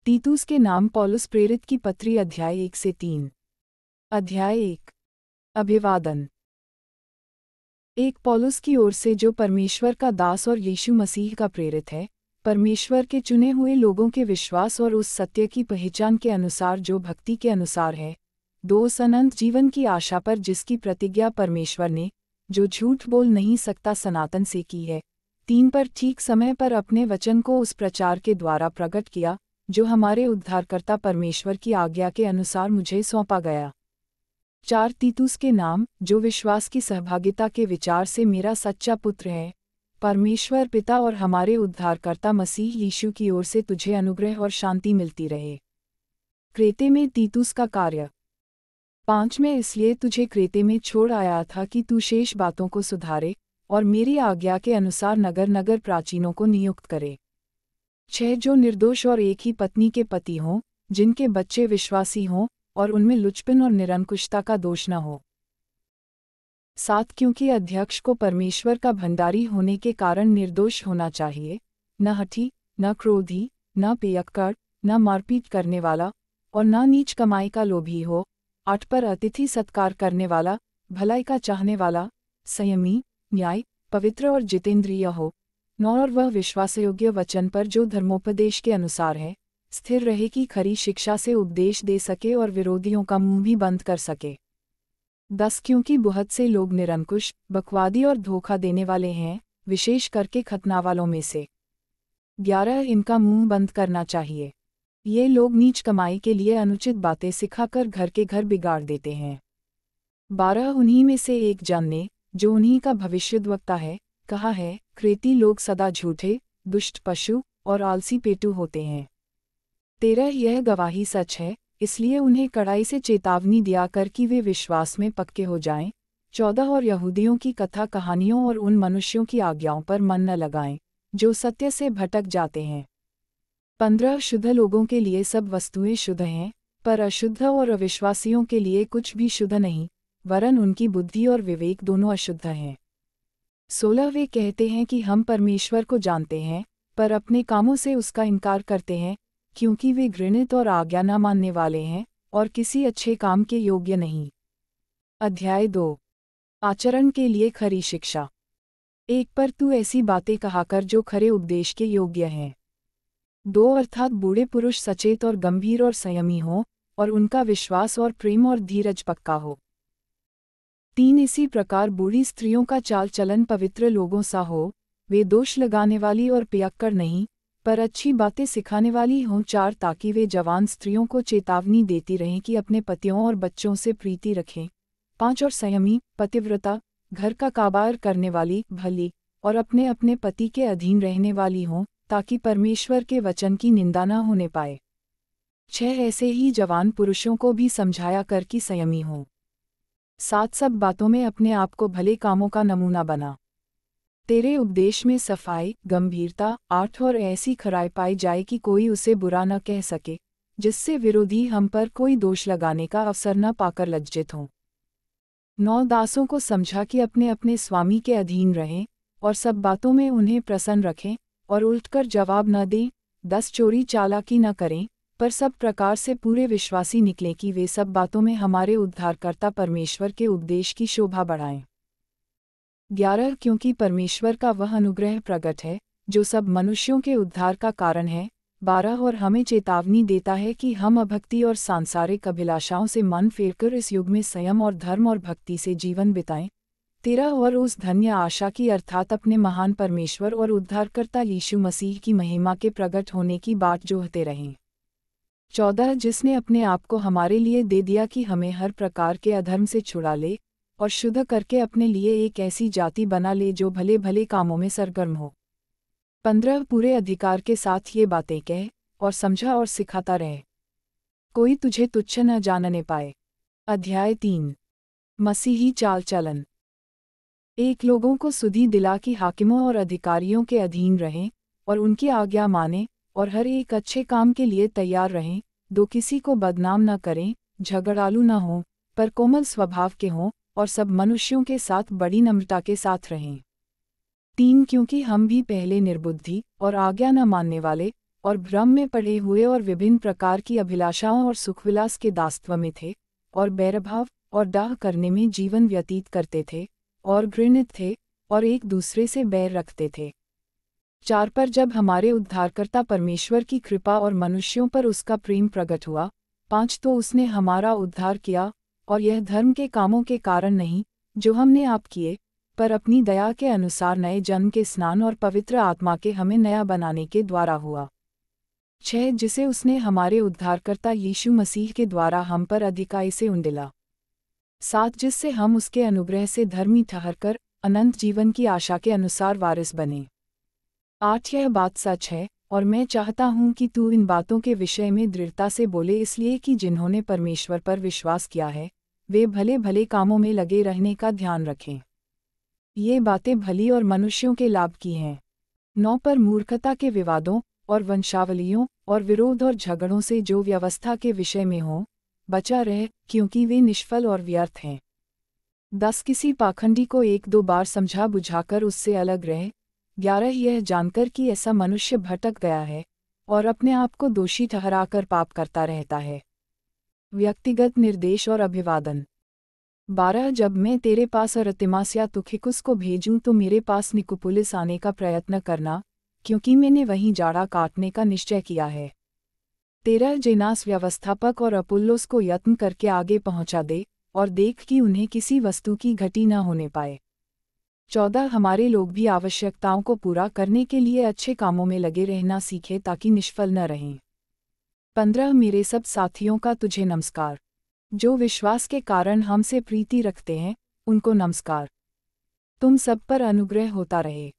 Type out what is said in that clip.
तीतुस के नाम पौलुस प्रेरित की पत्री अध्याय 1 से 3। अध्याय 1। अभिवादन। एक पौलुस की ओर से जो परमेश्वर का दास और यीशु मसीह का प्रेरित है, परमेश्वर के चुने हुए लोगों के विश्वास और उस सत्य की पहचान के अनुसार जो भक्ति के अनुसार है, 2 अनंत जीवन की आशा पर जिसकी प्रतिज्ञा परमेश्वर ने, जो झूठ बोल नहीं सकता, सनातन से की है, 3 पर ठीक समय पर अपने वचन को उस प्रचार के द्वारा प्रकट किया जो हमारे उद्धारकर्ता परमेश्वर की आज्ञा के अनुसार मुझे सौंपा गया। 4 तीतुस के नाम, जो विश्वास की सहभागिता के विचार से मेरा सच्चा पुत्र है, परमेश्वर पिता और हमारे उद्धारकर्ता मसीह यीशु की ओर से तुझे अनुग्रह और शांति मिलती रहे। क्रेते में तीतुस का कार्य। 5 में इसलिए तुझे क्रेते में छोड़ आया था कि तू शेष बातों को सुधारे और मेरी आज्ञा के अनुसार नगर नगर प्राचीनों को नियुक्त करे। 6 जो निर्दोष और एक ही पत्नी के पति हों, जिनके बच्चे विश्वासी हों और उनमें लुचपन और निरंकुशता का दोष न हो। 7 क्योंकि अध्यक्ष को परमेश्वर का भंडारी होने के कारण निर्दोष होना चाहिए, न हठी, न क्रोधी, न पियक्कड़, न मारपीट करने वाला और न नीच कमाई का लोभी हो। 8 पर अतिथि सत्कार करने वाला, भलाई का चाहने वाला, संयमी, न्याय, पवित्र और जितेंद्रिय हो। 9 और वह विश्वासयोग्य वचन पर जो धर्मोपदेश के अनुसार है, स्थिर रहे कि खरी शिक्षा से उपदेश दे सके और विरोधियों का मुंह भी बंद कर सके। 10 क्योंकि बहुत से लोग निरंकुश, बकवादी और धोखा देने वाले हैं, विशेष करके खतना वालों में से। 11 इनका मुंह बंद करना चाहिए। ये लोग नीच कमाई के लिए अनुचित बातें सिखाकर घर के घर बिगाड़ देते हैं। 12 उन्हीं में से एक जन ने, जो उन्हीं का भविष्यद्वक्ता है, कहा है, क्रेती लोग सदा झूठे, दुष्ट पशु और आलसी पेटू होते हैं। 13 यह गवाही सच है, इसलिए उन्हें कड़ाई से चेतावनी दिया कर कि वे विश्वास में पक्के हो जाएं। 14 और यहूदियों की कथा कहानियों और उन मनुष्यों की आज्ञाओं पर मन न लगाएं, जो सत्य से भटक जाते हैं। 15 शुद्ध लोगों के लिए सब वस्तुएं शुद्ध हैं, पर अशुद्ध और अविश्वासियों के लिए कुछ भी शुद्ध नहीं, वरन उनकी बुद्धि और विवेक दोनों अशुद्ध हैं। 16 वे कहते हैं कि हम परमेश्वर को जानते हैं, पर अपने कामों से उसका इनकार करते हैं, क्योंकि वे घृणित और आज्ञा न मानने वाले हैं और किसी अच्छे काम के योग्य नहीं। अध्याय 2। आचरण के लिए खरी शिक्षा। 1 पर तू ऐसी बातें कहा कर जो खरे उपदेश के योग्य हैं। 2 अर्थात बूढ़े पुरुष सचेत और गंभीर और संयमी हों, और उनका विश्वास और प्रेम और धीरज पक्का हो। 3 इसी प्रकार बूढ़ी स्त्रियों का चाल चलन पवित्र लोगों सा हो, वे दोष लगाने वाली और पियक्कड़ नहीं, पर अच्छी बातें सिखाने वाली हों। 4 ताकि वे जवान स्त्रियों को चेतावनी देती रहें कि अपने पतियों और बच्चों से प्रीति रखें। 5 और संयमी, पतिव्रता, घर का काबार करने वाली, भली और अपने अपने पति के अधीन रहने वाली हों, ताकि परमेश्वर के वचन की निंदा न होने पाए। 6 ऐसे ही जवान पुरुषों को भी समझाया कर कि संयमी हों। 7 सब बातों में अपने आप को भले कामों का नमूना बना। तेरे उपदेश में सफाई, गंभीरता, 8 और ऐसी खराई पाई जाए कि कोई उसे बुरा न कह सके, जिससे विरोधी हम पर कोई दोष लगाने का अवसर न पाकर लज्जित हों। 9 दासों को समझा कि अपने अपने स्वामी के अधीन रहें और सब बातों में उन्हें प्रसन्न रखें और उल्टकर जवाब न दें। 10 चोरी चालाकी न करें, पर सब प्रकार से पूरे विश्वासी निकलें कि वे सब बातों में हमारे उद्धारकर्ता परमेश्वर के उपदेश की शोभा बढ़ाएं। 11 क्योंकि परमेश्वर का वह अनुग्रह प्रगट है, जो सब मनुष्यों के उद्धार का कारण है। 12 और हमें चेतावनी देता है कि हम अभक्ति और सांसारिक अभिलाषाओं से मन फेरकर इस युग में संयम और धर्म और भक्ति से जीवन बिताएं। 13 और उस धन्य आशा की अर्थात अपने महान परमेश्वर और उद्धारकर्ता यीशु मसीह की महिमा के प्रगट होने की बाट जोहते रहें। 14 जिसने अपने आप को हमारे लिए दे दिया कि हमें हर प्रकार के अधर्म से छुड़ा ले और शुद्ध करके अपने लिए एक ऐसी जाति बना ले जो भले भले कामों में सरगर्म हो। 15 पूरे अधिकार के साथ ये बातें कह और समझा और सिखाता रहे, कोई तुझे तुच्छ न जानने पाए। अध्याय 3। मसीही चाल चलन। 1 लोगों को सुधि दिला कि हाकिमों और अधिकारियों के अधीन रहें और उनकी आज्ञा मानें और हर एक अच्छे काम के लिए तैयार रहें। 2 किसी को बदनाम न करें, झगड़ालू न हों, पर कोमल स्वभाव के हों और सब मनुष्यों के साथ बड़ी नम्रता के साथ रहें। 3 क्योंकि हम भी पहले निर्बुद्धि और आज्ञा न मानने वाले और भ्रम में पड़े हुए और विभिन्न प्रकार की अभिलाषाओं और सुखविलास के दासत्व में थे, और बैरभाव और डाह करने में जीवन व्यतीत करते थे, और घृणित थे, और एक दूसरे से बैर रखते थे। 4 पर जब हमारे उद्धारकर्ता परमेश्वर की कृपा और मनुष्यों पर उसका प्रेम प्रकट हुआ। 5 तो उसने हमारा उद्धार किया, और यह धर्म के कामों के कारण नहीं, जो हमने आप किए, पर अपनी दया के अनुसार नए जन्म के स्नान और पवित्र आत्मा के हमें नया बनाने के द्वारा हुआ। 6 जिसे उसने हमारे उद्धारकर्ता यीशु मसीह के द्वारा हम पर अधिकाई से उंडेला। 7 जिससे हम उसके अनुग्रह से धर्मी ठहरकर अनंत जीवन की आशा के अनुसार वारिस बने। 8 यह बात सच है, और मैं चाहता हूँ कि तू इन बातों के विषय में दृढ़ता से बोले, इसलिए कि जिन्होंने परमेश्वर पर विश्वास किया है, वे भले भले कामों में लगे रहने का ध्यान रखें। ये बातें भली और मनुष्यों के लाभ की हैं। 9 पर मूर्खता के विवादों और वंशावलियों और विरोध और झगड़ों से जो व्यवस्था के विषय में हो, बचा रहे, क्योंकि वे निष्फल और व्यर्थ हैं। 10 किसी पाखंडी को 1-2 बार समझा बुझाकर उससे अलग रहे। 11 यह जानकर कि ऐसा मनुष्य भटक गया है और अपने आप को दोषी ठहराकर पाप करता रहता है। व्यक्तिगत निर्देश और अभिवादन। 12 जब मैं तेरे पास अरतिमास या तुखिकुस को भेजूं तो मेरे पास निकुपुलिस आने का प्रयत्न करना, क्योंकि मैंने वहीं जाड़ा काटने का निश्चय किया है। 13 जेनास व्यवस्थापक और अपुल्लोस को यत्न करके आगे पहुंचा दे, और देख कि उन्हें किसी वस्तु की घटी न होने पाए। 14 हमारे लोग भी आवश्यकताओं को पूरा करने के लिए अच्छे कामों में लगे रहना सीखें ताकि निष्फल न रहें। 15 मेरे सब साथियों का तुझे नमस्कार। जो विश्वास के कारण हमसे प्रीति रखते हैं, उनको नमस्कार। तुम सब पर अनुग्रह होता रहे।